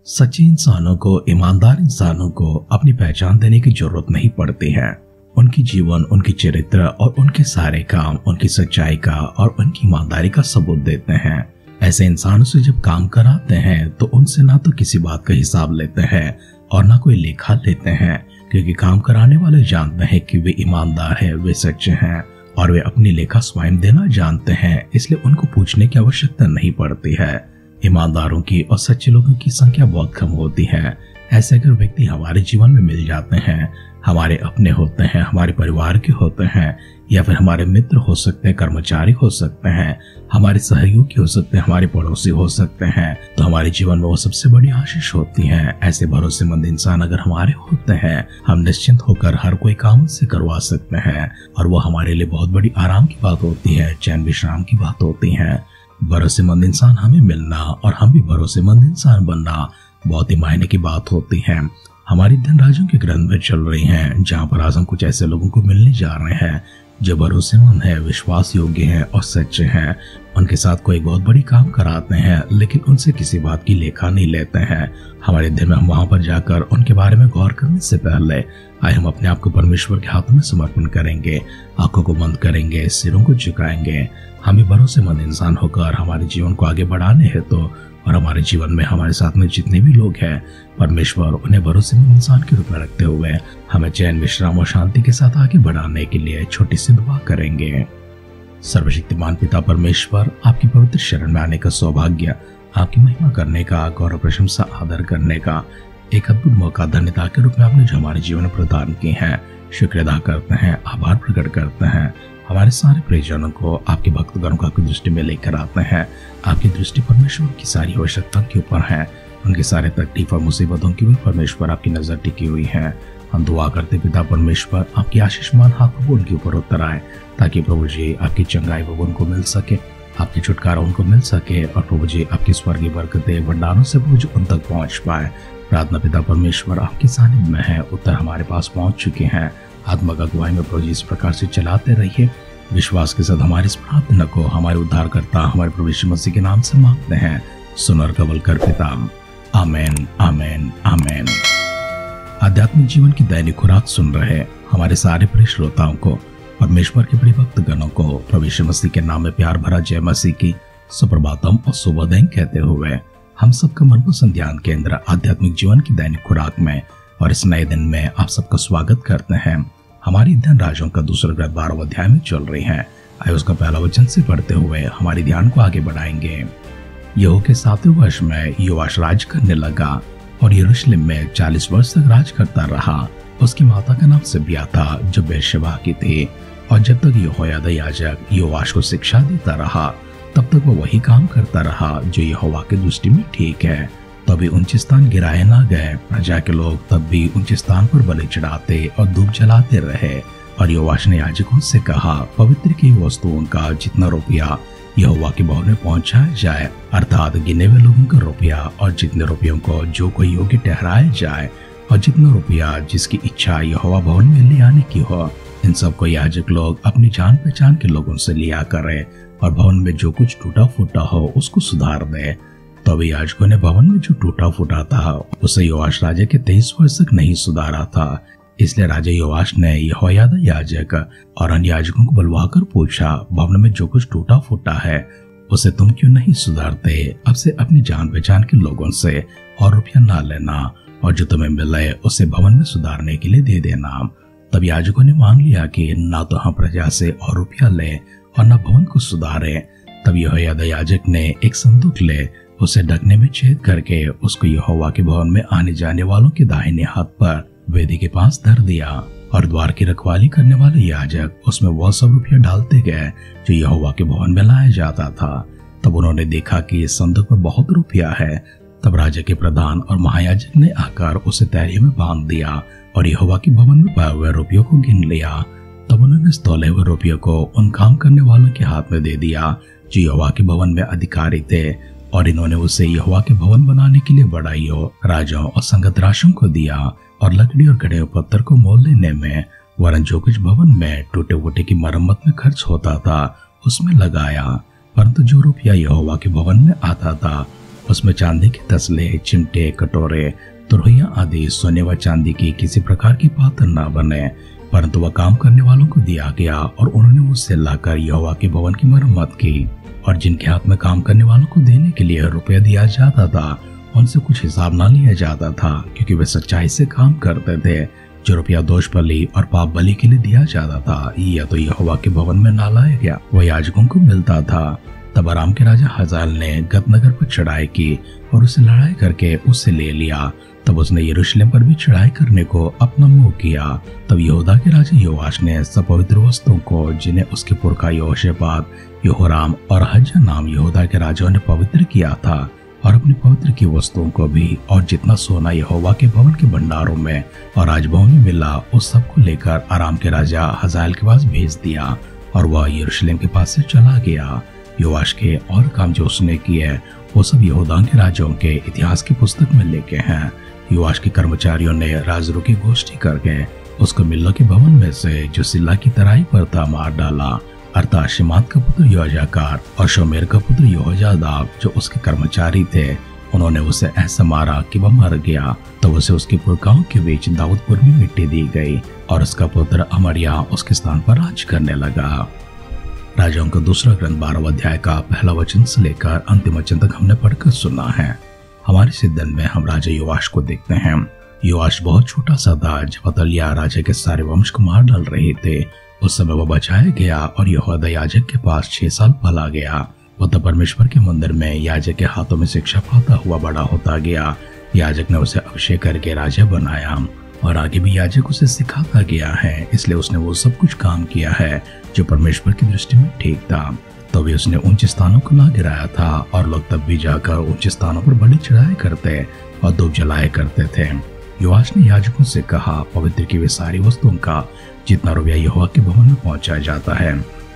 सच्चे इंसानों को, ईमानदार इंसानों को अपनी पहचान देने की जरूरत नहीं पड़ती है। उनकी जीवन, उनकी चरित्र और उनके सारे काम उनकी सच्चाई का और उनकी ईमानदारी का सबूत देते हैं। ऐसे इंसानों से जब काम कराते हैं तो उनसे ना तो किसी बात का हिसाब लेते हैं और ना कोई लेखा लेते हैं, क्योंकि काम कराने वाले जानते हैं कि वे ईमानदार हैं, वे सच्चे हैं और वे अपनी लेखा स्वयं देना जानते हैं, इसलिए उनको पूछने की आवश्यकता नहीं पड़ती है। ईमानदारों की और सच्चे लोगों की संख्या बहुत कम होती है। ऐसे अगर व्यक्ति हमारे जीवन में मिल जाते हैं, हमारे अपने होते हैं, हमारे परिवार के होते हैं, या फिर हमारे मित्र हो सकते हैं, कर्मचारी हो सकते हैं, हमारे सहयोगी हो सकते हैं, हमारे पड़ोसी हो सकते हैं, तो हमारे जीवन में वो सबसे बड़ी आशीष होती है। ऐसे भरोसेमंद इंसान अगर हमारे होते हैं, हम निश्चिंत होकर हर कोई काम से करवा सकते हैं और वो हमारे लिए बहुत बड़ी आराम की बात होती है, चैन विश्राम की बात होती है। भरोसेमंद इंसान हमें मिलना और हम भी भरोसेमंद इंसान बनना बहुत ही मायने की बात होती है। हमारी दिन राज्यों के ग्रंथ में चल रही हैं, जहाँ पर आज हम कुछ ऐसे लोगों को मिलने जा रहे हैं जो भरोसेमंद है, विश्वास योग्य हैं और सच्चे हैं। उनके साथ कोई बहुत बड़ी काम कराते हैं, लेकिन उनसे किसी बात की लेखा नहीं लेते हैं। हमारे दिन में हम वहां पर जाकर उनके बारे में गौर करने से पहले आए हम अपने आप को परमेश्वर के हाथों में समर्पण करेंगे, आंखों को बंद करेंगे, सिरों को झुकाएंगे। हमें भरोसेमंद इंसान होकर हमारे जीवन को आगे बढ़ाने हेतु और हमारे जीवन में हमारे साथ में जितने भी लोग हैं, परमेश्वर उन्हें भरोसेमंद इंसान के रूप में रखते हुए हमें चैन, विश्राम और शांति के साथ आगे बढ़ाने के लिए छोटी सी दुआ करेंगे। सर्वशक्तिमान पिता परमेश्वर, आपकी पवित्र शरण में आने का सौभाग्य, आपकी महिमा करने का, गौरव, प्रशंसा, आदर करने का एक अद्भुत मौका धन्यता के रूप में आपने जो हमारे जीवन में प्रदान किए हैं, शुक्र अदा करते हैं, आभार प्रकट करते हैं। हमारे सारे प्रियजनों को आपके भक्तगणों को आपकी दृष्टि में लेकर आते हैं। आपकी दृष्टि परमेश्वर की सारी आवश्यकताओं के ऊपर है, उनके सारे तकलीफ और मुसीबतों की भी परमेश्वर आपकी नजर टिकी हुई है। हम दुआ करते पिता परमेश्वर, आपकी आशीषमान हाथ प्रभु उनके ऊपर उतर आए, ताकि प्रभु जी आपकी चंगाई प्रभु उनको मिल सके, आपकी छुटकारा उनको मिल सके और प्रभु जी आपकी स्वर्गीय बरकतें भंडारों से प्रभु जी उन तक पहुंच पाए। प्रार्थना पिता परमेश्वर आपके सानिध्य में है, उत्तर हमारे पास पहुंच चुके हैं। आत्मा का अगुवाई में प्रभु जी इस प्रकार से चलाते रहिए। विश्वास के साथ हमारी इस प्रार्थना को हमारे उद्धारकर्ता हमारे प्रभु यीशु मसीह के नाम से मांगते हैं, सुन और कबूल कर पिता। आमेन, आमेन, आमेन। आध्यात्मिक जीवन की दैनिक खुराक सुन रहे हमारे सारे प्रिय श्रोताओं को, परमेश्वर के प्रिय भक्त गणों को प्रभु यीशु मसीह के नाम में प्यार भरा जय मसीह की सुप्रभातम और शुभोदय कहते हुए हम सबका मनपसंद ध्यान केंद्र आध्यात्मिक जीवन की दैनिक खुराक में और इस नए दिन में आप सबका स्वागत करते हैं। हमारी ध्यान राजों का दूसरा ग्रंथ 12वां अध्याय में चल रही है। आइए उसका पहला वचन से पढ़ते हुए हमारी ध्यान को आगे बढ़ाएंगे। यहोवा के 7वें वर्ष में योआश राज करने लगा और यरूशलेम में 40 वर्ष तक राज करता रहा। उसकी माता का नाम सिबिया था, जो बेर्शेबा की थी। और जब तक यहोयादा याजक योआश को शिक्षा देता रहा, तब तक वो वही काम करता रहा जो यहोवा की दृष्टि में ठीक है। तभी ऊंचे स्थान गिराए ना गए। प्रजा के लोग तब भी ऊंचे स्थान पर बलि चढ़ाते और धूप जलाते रहे। और योआश ने याजकों से कहा, पवित्र की वस्तुओं का जितना रुपया यहोवा के भवन में पहुंचाया जाए, अर्थात गिने हुए लोगों का रुपया, और जितने रुपयों को जो कोई योग्य ठहराया जाए, और जितना रुपया जिसकी इच्छा यहोवा भवन में ले आने की हो, इन सबको याजक लोग अपनी जान पहचान के लोगों से लिया करे और भवन में जो कुछ टूटा फूटा हो उसको सुधार दे। तभी याजकों ने भवन में जो टूटा फूटा था उसे योआश राजा के 23 वर्ष तक नहीं सुधारा था। इसलिए राजा योआश ने यहोयादा याजक और अन्य याजकों को बुलवाकर पूछा, भवन में जो कुछ टूटा फूटा है उसे तुम क्यों नहीं सुधारते? अब से अपनी जान पहचान के लोगों से और रुपया ना लेना, और जो तुम्हें मिले उसे भवन में सुधारने के लिए दे देना। तब याजकों ने मान लिया कि ना तो हम प्रजा से और रुपया ले और न भवन को सुधारे। तब यहोयादा याजक ने एक संदूक ले उसे ढकने में छेद करके उसको यहोवा के भवन में आने जाने वालों के दाहिने हाथ पर वेदी के पास धर दिया। और द्वार की रखवाली करने वाले याजक उसमें वह सब रुपया डालते गए जो यहोवा के भवन में लाया जाता था। तब उन्होंने देखा कि इस संदूक में बहुत रुपया है। तब राजा के प्रधान और महायाजक ने आकर उसे तैरिये में बांध दिया और यहोवा के भवन में पाए हुए रुपयों को गिन लिया। तब उन्होंने तौले हुए रुपयों को उन काम करने वालों के हाथ में दे दिया जो यहोवा के भवन में अधिकारी थे, और इन्होंने उसे यहोवा के भवन बनाने के लिए बड़ाइयों, राजाओं और संगतराशों को दिया। और लकड़ी और गढ़े पत्थर को मोल लेने में, वरन जो कुछ भवन में टूटे फूटे की मरम्मत में खर्च होता था उसमें लगाया। परंतु जो रुपया यहोवा के भवन में आता था उसमें चांदी के तसले, चिमटे, कटोरे, तुरहिया आदि सोने व चांदी की किसी प्रकार की पात्र न बने, परंतु वह काम करने वालों को दिया गया और उन्होंने उससे लाकर यहोवा के भवन की मरम्मत की। और जिनके हाथ में काम करने वालों को देने के लिए रुपया दिया जाता था, उनसे कुछ हिसाब न लिया जाता था, क्योंकि वे सच्चाई से काम करते थे। जो रुपया दोष बलि और पाप बलि के लिए दिया जाता था, यह तो यहोवा के भवन में न लाया गया, वह याजकों को मिलता था। तब अराम के राजा हजाएल ने गत नगर पर चढ़ाई की और उसे लड़ाई करके उससे ले लिया। तब उसने यरूशलेम पर भी चढ़ाई करने को अपना मुंह किया। तब यहूदा के राजा योआश ने सब पवित्र वस्तुओं को, जिन्हें उसके पुरखा यहोशापात, यहोराम और हज्जा नाम यहूदा के राजाओं ने पवित्र किया था, और अपनी पवित्र की वस्तुओं को भी, और जितना सोना यहोवा के भवन के भंडारों में और राजभवन में मिला, उस सब को लेकर अराम के राजा हजाएल के पास भेज दिया, और वह यरूशलेम के पास से चला गया। योआश के और काम जो उसने किए, वो सब यहूदा के राजाओं के इतिहास की पुस्तक में लिखे हैं। योआश के कर्मचारियों ने राजद्रोह की गोष्ठी करके उसको मिल्लो के भवन में से, जो सिल्ला की तराई पर था, मार डाला। अर्थात शिमात का पुत्र योजाकार और शोमेर का पुत्र यहोजादाक, जो उसके कर्मचारी थे, उन्होंने उसे ऐसा मारा कि वह मर गया। तो उसे उसके पुरखाओं के बीच दाऊदपुर में मिट्टी दी गई, और उसका पुत्र अमरिया उसके स्थान पर राज करने लगा। राजाओं का दूसरा ग्रंथ 12 अध्याय का पहला वचन से लेकर अंतिम वचन तक हमने पढ़कर सुना है। हमारे सिद्धन में हम राजा योआश को देखते हैं। योआश बहुत छोटा सा था जब अतल्याह राजा के सारे वंश को मार डाल रहे थे। उस समय वह बचाया गया और यहोयादा याजक के पास 6 साल पला गया। वह तब परमेश्वर के मंदिर में याजक के हाथों में शिक्षा पाता हुआ बड़ा होता गया। याजक ने उसे अभिषेक करके राजा बनाया, और आगे भी याजक उसे सिखाता गया है, इसलिए उसने वो सब कुछ काम किया है जो परमेश्वर की दृष्टि में ठीक था। तो भी उसने ऊंचे स्थानों को ना गिराया था, और लोग तब भी जाकर ऊंचे स्थानों पर बड़ी चढ़ाई करते और धूप जलाया करते थे। योआश ने याजकों से कहा, पवित्र की वे सारी वस्तुओं का जितना रुपया यहोवा के भवन में पहुंचाया जाता है,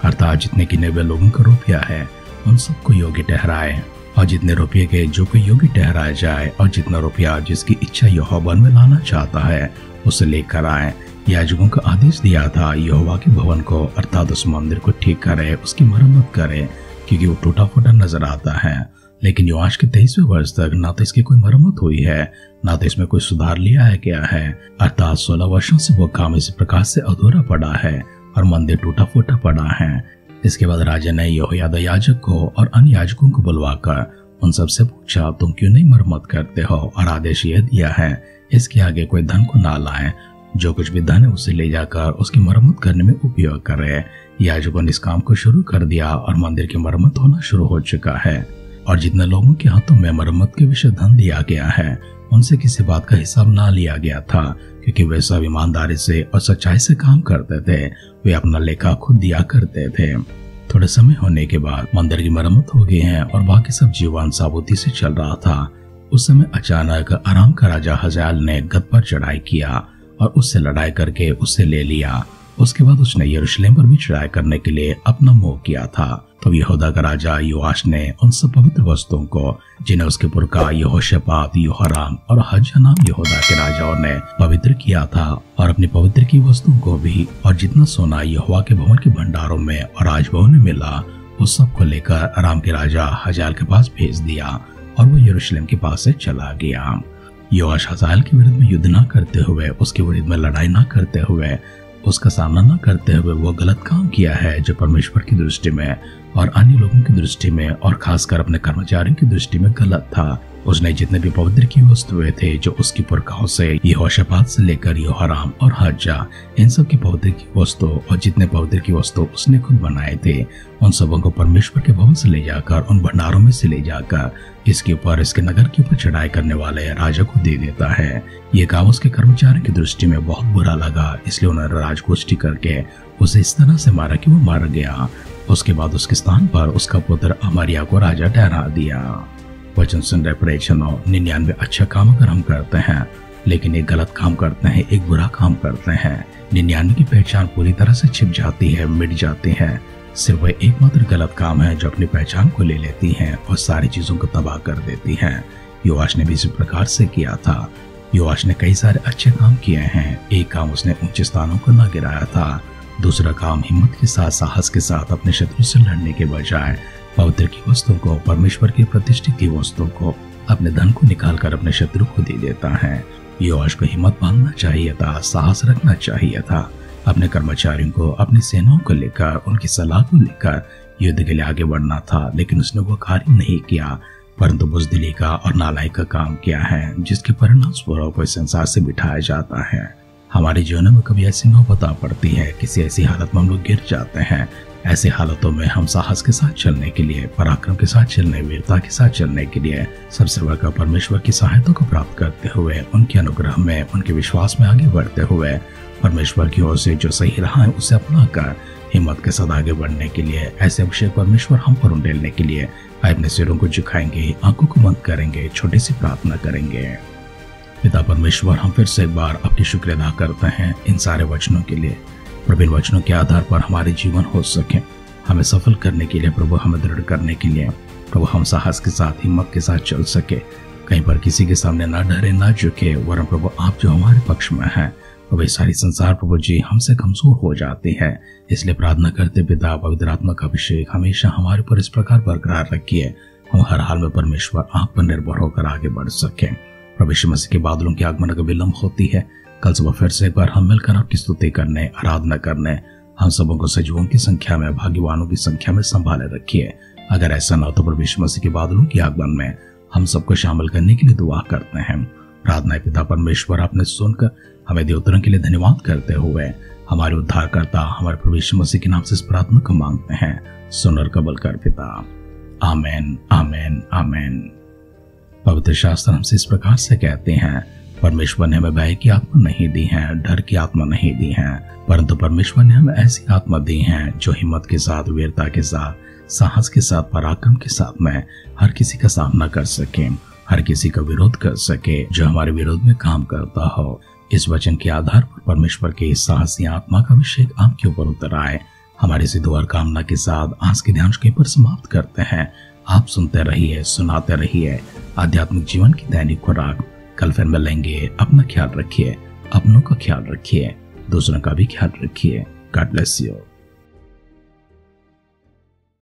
अर्थात जितने की 90 लोगों का रुपया है, उन सबको योग्य ठहराए, और जितने रुपये के जो कोई योग्य ठहराया जाए, और जितना रुपया जिसकी इच्छा यहोवा भवन में लाना चाहता है, उसे लेकर आए। याजकों का आदेश दिया था, यहोवा के भवन को, अर्थात उस मंदिर को ठीक करे, उसकी मरम्मत करे, क्योंकि वो टूटा फूटा नजर आता है। लेकिन योआश के 23वें वर्ष तक ना तो इसकी कोई मरम्मत हुई है, ना तो इसमें कोई सुधार लिया गया है। अर्थात 16 वर्षों से वो काम इसी प्रकार से अधूरा पड़ा है और मंदिर टूटा फूटा पड़ा है। इसके बाद राजा ने यहोयादा याजक को और अन्य याजकों को बुलवाकर उन सबसे पूछा, तुम क्यों नहीं मरम्मत करते हो? और आदेश यह दिया है, इसके आगे कोई धन को ना लाए, जो कुछ भी धन है उसे ले जाकर उसकी मरम्मत करने में उपयोग करे। याजकों ने इस काम को शुरू कर दिया और मंदिर की मरम्मत होना शुरू हो चुका है। और जितने लोगों के हाथों में मरम्मत के विषय धन दिया गया है, उनसे किसी बात का हिसाब ना लिया गया था, क्योंकि वे सब ईमानदारी से और सच्चाई से काम करते थे। वे अपना लेखा खुद दिया करते थे। थोड़े समय होने के बाद मंदिर की मरम्मत हो गई है और बाकी सब जीवन साबुती से चल रहा था। उस समय अचानक अराम का राजा हजाएल ने गत पर चढ़ाई किया और उससे लड़ाई करके उससे ले लिया। उसके बाद उसने यरूशलेम पर भी चढ़ाई करने के लिए अपना मुंह किया था। तो यहूदा का राजा योआश ने उन सब पवित्र वस्तुओं को, जिन्हें उसके पुरखा यहोशापात, यहोराम और हज्जा नाम यहूदा के राजाओं ने पवित्र किया था, और अपनी पवित्र की वस्तुओं को भी, और जितना सोना यहोवा के भवन के भंडारों में और राजभवन में मिला, उस सब को लेकर अराम के राजा हजाएल के पास भेज दिया, और वो यरूशलेम के पास से चला गया। योआश हजाएल के विरुद्ध में युद्ध न करते हुए, उसके विरुद्ध में लड़ाई न करते हुए, उसका सामना न करते हुए वो गलत काम किया है, जो परमेश्वर की दृष्टि में और अन्य लोगों की दृष्टि में और खासकर अपने कर्मचारियों की दृष्टि में गलत था। उसने जितने भी पवित्र की वस्तुएं थे जो उसकी पुरखाओं से, यहोशापात से लेकर यहोराम और हज्जा, इन सब की पवित्र की वस्तु और जितने पवित्र की वस्तु उसने खुद बनाए थे, उन सबों को परमेश्वर के भवन से ले जाकर, उन भंडारों में से ले जाकर इसके ऊपर, इसके नगर के ऊपर चढ़ाई करने वाले राजा को दे देता है। ये काम उसके कर्मचारियों की दृष्टि में बहुत बुरा लगा, इसलिए उन्होंने राजगोष्ठी करके उसे इस तरह से मारा कि वो मार गया। उसके बाद उसके स्थान पर उसका पुत्र अमरिया को राजा ठहरा दिया। वचन सुन रहे प्रेक्षणों, 99 अच्छा काम अगर हम करते हैं, लेकिन एक गलत काम करते हैं, एक बुरा काम करते हैं, 99 की पहचान पूरी तरह से छिप जाती है, मिट जाती है। सिर्फ वह एकमात्र गलत काम है जो अपनी पहचान को ले लेती है और सारी चीजों को तबाह कर देती है। योआश ने भी इसी प्रकार से किया था। योआश ने कई सारे अच्छे काम किए हैं। एक काम, उसने ऊंचे स्थानों को न गिराया था। दूसरा काम, हिम्मत के साथ, साहस के साथ अपने शत्रु से लड़ने के बजाय पवित्र की वस्तुओं को, परमेश्वर की प्रतिष्ठित की वस्तुओं को, अपने धन को निकालकर अपने शत्रु को दे देता है। योआश को हिम्मत बांधना चाहिए था, साहस रखना चाहिए था, अपने कर्मचारियों को, अपनी सेनाओं को लेकर, उनकी सलाह को लेकर युद्ध के लिए आगे बढ़ना था, लेकिन उसने वो कार्य नहीं किया, परंतु बुजदिली का और नालायक का काम किया है, जिसके परिणाम स्वरूप इस संसार से बिठाया जाता है। हमारे जीवन में कभी ऐसी नौबत आ पड़ती है, किसी ऐसी हालत में हम लोग गिर जाते हैं। ऐसी हालतों में हम साहस के साथ चलने के लिए, पराक्रम के साथ चलने, वीरता के साथ चलने के लिए सबसे बढ़कर परमेश्वर की सहायता को प्राप्त करते हुए, उनके अनुग्रह में, उनके विश्वास में आगे बढ़ते हुए, परमेश्वर की ओर से जो सही रहा है उसे अपनाकर हिम्मत के साथ आगे बढ़ने के लिए, ऐसे अभिषेक परमेश्वर हम पर उंडेलने के लिए अपने सिरों को झुकाएंगे, आंखों को बंद करेंगे, छोटी सी प्रार्थना करेंगे। पिता परमेश्वर, हम फिर से एक बार आपकी शुक्र अदा करते हैं इन सारे वचनों के लिए। प्रभु, इन वचनों के आधार पर हमारे जीवन हो सके, हमें सफल करने के लिए प्रभु, हमें दृढ़ करने के लिए प्रभु, हम साहस के साथ, हिम्मत के साथ चल सके, कहीं पर किसी के सामने ना डरे, ना झुके, वरन प्रभु आप जो हमारे पक्ष में हैं, प्रभु सारी संसार प्रभु जी हमसे कमजोर हो जाती है। इसलिए प्रार्थना करते पिता, पवित्र आत्मा का अभिषेक हमेशा हमारे ऊपर इस प्रकार बरकरार रखिए, हम हर हाल में परमेश्वर आप पर निर्भर होकर आगे बढ़ सके। प्रभु यीशु मसीह के बादलों की आगमन का विलंब होती है, कल सुबह फिर से एक बार हम मिलकर आपकी स्तुति करने, आराधना करने, हम सबों को सजीवों की संख्या में, भाग्यवानों की संख्या में संभाले रखिए। अगर ऐसा ना हो तो प्रभु यीशु मसीह के बादलों की आगमन में हम सबको शामिल करने के लिए दुआ करते हैं। प्रार्थना पिता परमेश्वर, आपने सुनकर हमें दिए उत्तरों के लिए धन्यवाद करते हुए हमारे उद्धारकर्ता हमारे प्रभु यीशु मसीह के नाम से इस प्रार्थना को मांगते हैं। सुन और कबूल कर पिता। आमेन, आमेन, आमेन। पवित्र शास्त्र हमसे इस प्रकार से कहते हैं, परमेश्वर ने हमें भय की आत्मा नहीं दी है, डर की आत्मा नहीं दी है, परंतु परमेश्वर ने हमें ऐसी आत्मा दी है जो हिम्मत के साथ, वीरता के साथ, साहस के साथ, पराक्रम के साथ में हर किसी का सामना कर सके, हर किसी का विरोध कर सके जो हमारे विरोध में काम करता हो। इस वचन के आधार पर परमेश्वर के इस साहसी आत्मा का अभिषेक आपके ऊपर उतर आए। हमारी सिद्धि और कामना के साथ आज के ध्यान के पर समाप्त करते हैं। आप सुनते रहिए, सुनाते रहिए आध्यात्मिक जीवन की दैनिक खुराक। कल फिर मिलेंगे। अपना ख्याल रखिए, अपनों का ख्याल रखिए, दूसरों का भी ख्याल रखिए। God bless you.